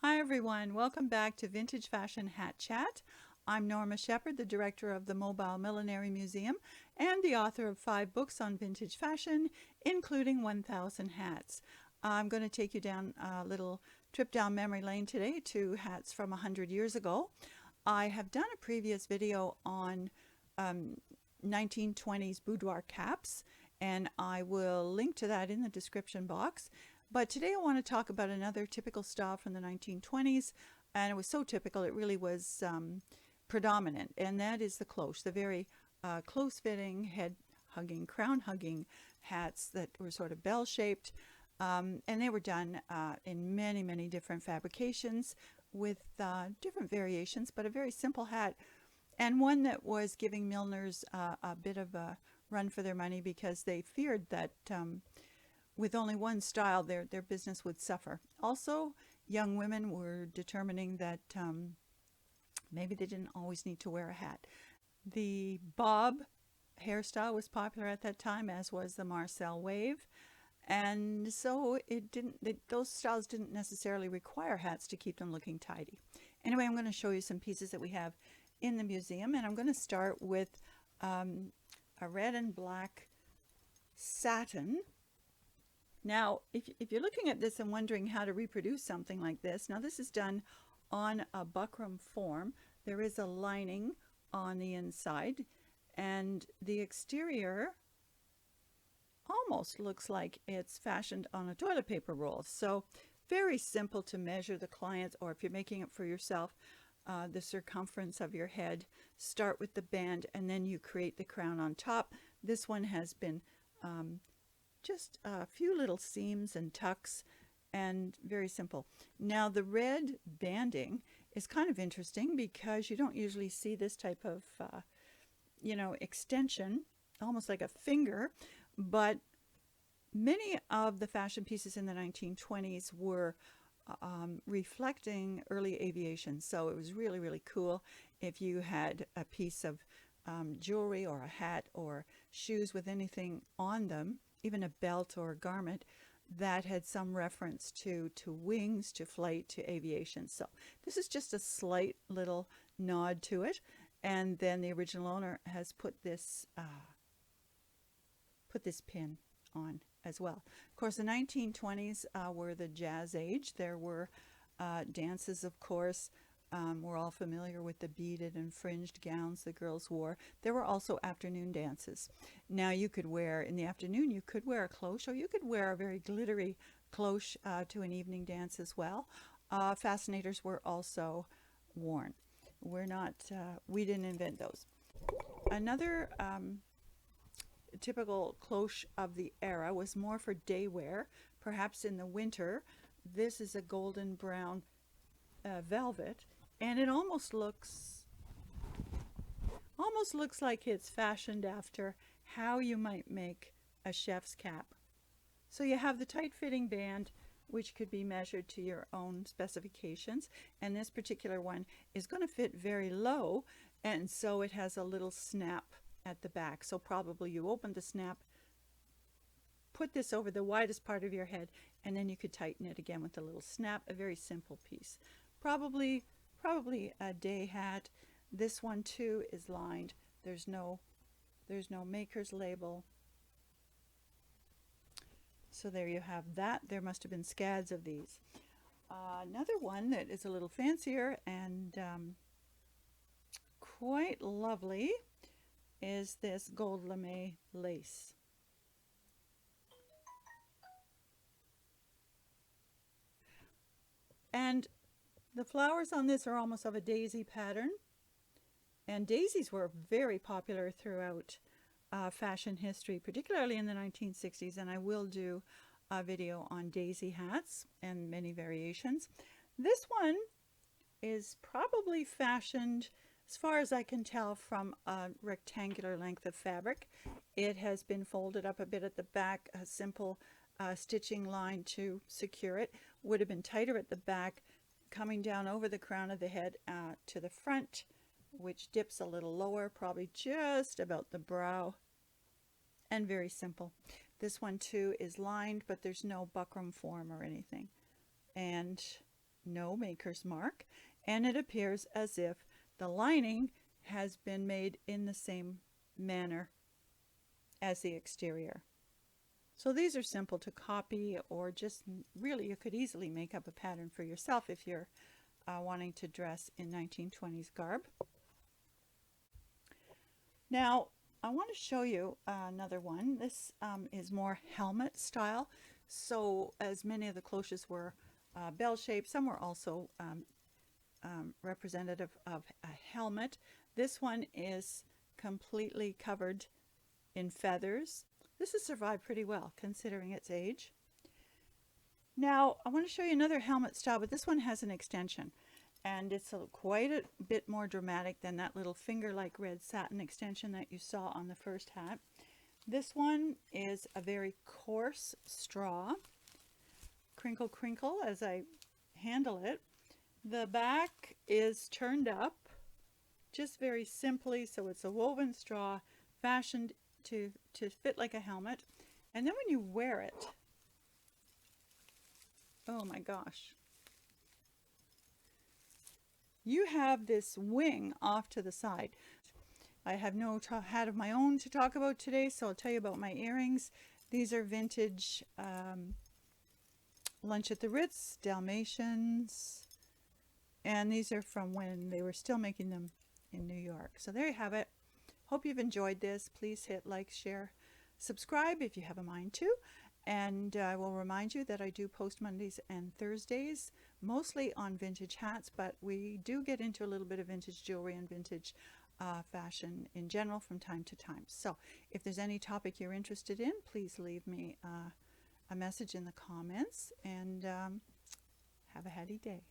Hi everyone, welcome back to Vintage Fashion Hat Chat. I'm Norma Shepherd, the director of the Mobile Millinery Museum and the author of 5 books on vintage fashion, including 1,000 hats. I'm going to take you down a little trip down memory lane today to hats from 100 years ago. I have done a previous video on 1920s boudoir caps, and I will link to that in the description box. But today I want to talk about another typical style from the 1920s, and it was so typical it really was predominant, and that is the cloche, the very close-fitting, head-hugging, crown-hugging hats that were sort of bell-shaped, and they were done in many, many different fabrications with different variations, but a very simple hat, and one that was giving milliners a bit of a run for their money because they feared that with only one style, their business would suffer. Also, young women were determining that maybe they didn't always need to wear a hat. The bob hairstyle was popular at that time, as was the Marcel wave. And so those styles didn't necessarily require hats to keep them looking tidy. Anyway, I'm going to show you some pieces that we have in the museum, and I'm going to start with a red and black satin. Now, if you're looking at this and wondering how to reproduce something like this, now this is done on a buckram form. There is a lining on the inside, and the exterior almost looks like it's fashioned on a toilet paper roll. So very simple to measure the client, or if you're making it for yourself, the circumference of your head. Start with the band, and then you create the crown on top. This one has been just a few little seams and tucks, and very simple. Now the red banding is kind of interesting because you don't usually see this type of extension, almost like a finger, but many of the fashion pieces in the 1920s were reflecting early aviation. So it was really, really cool if you had a piece of jewelry or a hat or shoes with anything on them, even a belt or a garment that had some reference to wings, to flight, to aviation. So this is just a slight little nod to it, and then the original owner has put this pin on as well. Of course, the 1920s were the jazz age. There were dances, of course. We're all familiar with the beaded and fringed gowns the girls wore. There were also afternoon dances. Now you could wear, in the afternoon, you could wear a cloche, or you could wear a very glittery cloche to an evening dance as well. Fascinators were also worn. We didn't invent those. Another typical cloche of the era was more for day wear, perhaps in the winter. This is a golden brown velvet, and it almost looks like it's fashioned after how you might make a chef's cap. So you have the tight-fitting band, which could be measured to your own specifications, and this particular one is going to fit very low, and so it has a little snap at the back. So probably you open the snap, put this over the widest part of your head, and then you could tighten it again with a little snap. A very simple piece. Probably a day hat. This one too is lined. There's no maker's label. So there you have that. There must have been scads of these. Another one that is a little fancier and quite lovely is this gold lame lace. And the flowers on this are almost of a daisy pattern, and daisies were very popular throughout fashion history, particularly in the 1960s, and I will do a video on daisy hats and many variations. This one is probably fashioned, as far as I can tell, from a rectangular length of fabric. It has been folded up a bit at the back, a simple stitching line to secure it. Would have been tighter at the back, coming down over the crown of the head to the front, which dips a little lower, probably just about the brow, and very simple. This one too is lined, but there's no buckram form or anything. And no maker's mark, and it appears as if the lining has been made in the same manner as the exterior. So these are simple to copy, or just really you could easily make up a pattern for yourself if you're wanting to dress in 1920s garb. Now I want to show you another one. This is more helmet style. So as many of the cloches were bell shaped, some were also representative of a helmet. This one is completely covered in feathers. This has survived pretty well considering its age. Now I want to show you another helmet style, but this one has an extension, and it's quite a bit more dramatic than that little finger-like red satin extension that you saw on the first hat. This one is a very coarse straw. Crinkle, crinkle as I handle it. The back is turned up just very simply, so it's a woven straw fashioned to fit like a helmet. And then when you wear it, oh my gosh, you have this wing off to the side. I have no hat of my own to talk about today, so I'll tell you about my earrings. These are vintage Lunch at the Ritz, Dalmatians, and these are from when they were still making them in New York. So there you have it. Hope you've enjoyed this. Please hit like, share, subscribe if you have a mind to. And I will remind you that I do post Mondays and Thursdays, mostly on vintage hats, but we do get into a little bit of vintage jewelry and vintage fashion in general from time to time. So if there's any topic you're interested in, please leave me a message in the comments, and have a happy day.